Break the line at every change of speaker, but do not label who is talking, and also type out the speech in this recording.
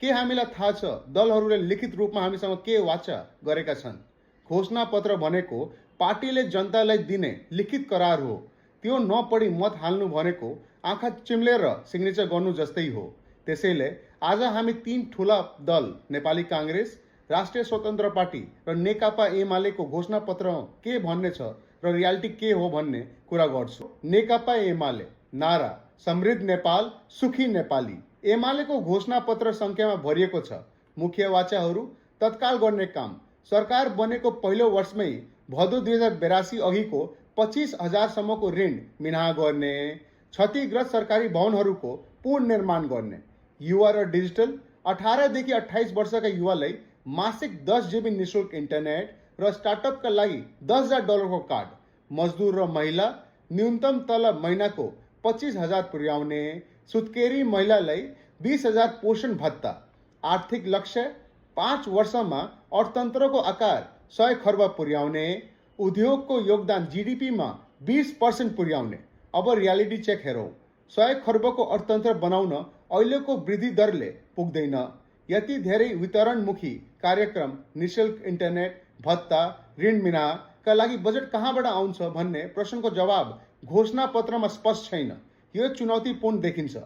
के हामीलाई थाहा छ दलहरूले लिखित रूपमा हामीसँग के वाचा गरेका छन्? घोषणापत्र भनेको पार्टीले जनतालाई दिने लिखित करार हो। त्यो नपढी मत हाल्नु भनेको आँखा चिम्लेर सिग्नेचर गर्नु जस्तै हो। त्यसैले आज हामी तीन ठुला दल नेपाली काङ्ग्रेस, राष्ट्रिय स्वतन्त्र पार्टी र नेकपा एमालेको घोषणापत्र के भन्ने छ र रियालिटी के हो भन्ने कुरा गर्छु। नेकपा एमाले नारा समृद्ध नेपाल सुखी नेपाली। एमालेको घोषणापत्र संख्यामा भरिएको छ मुख्य वाचाहरू तत्काल गर्ने काम। सरकार बनेको पहिलो वर्षमै भदौ 2082 अघिको 25,000सम्मको ऋण मिनाहा गर्ने, क्षतिग्रस्त सरकारी भवनहरूको पुनर्निर्माण गर्ने, युवा र डिजिटल 18 देखि 28 वर्षका युवालाई मासिक 10 GB निशुल्क इन्टरनेट र स्टार्टअपका लागि $10,000 को कार्ड, मजदुर र महिला न्यूनतम तलब महिनाको 25,000 पुर्याउने, सुत्केरी महिलालाई 20,000 पोषण भत्ता। आर्थिक लक्ष्य 5 वर्षमा अर्थतन्त्रको आकार 100 खर्ब पुर्याउने, उद्योगको योगदान जीडीपीमा 20% पुर्याउने। अब रियालिटी चेक हेरौँ। 100 खर्बको अर्थतन्त्र बनाउन अहिलेको वृद्धि दरले पुग्दैन। यति धेरै वितरणमुखी कार्यक्रम, निशुल्क इन्टरनेट, भत्ता, ऋण मिनाका लागि बजेट कहाँबाट आउँछ भन्ने प्रश्नको जवाब घोषणापत्रमा स्पष्ट छैन। यो चुनौतीपूर्ण देखिन्छ।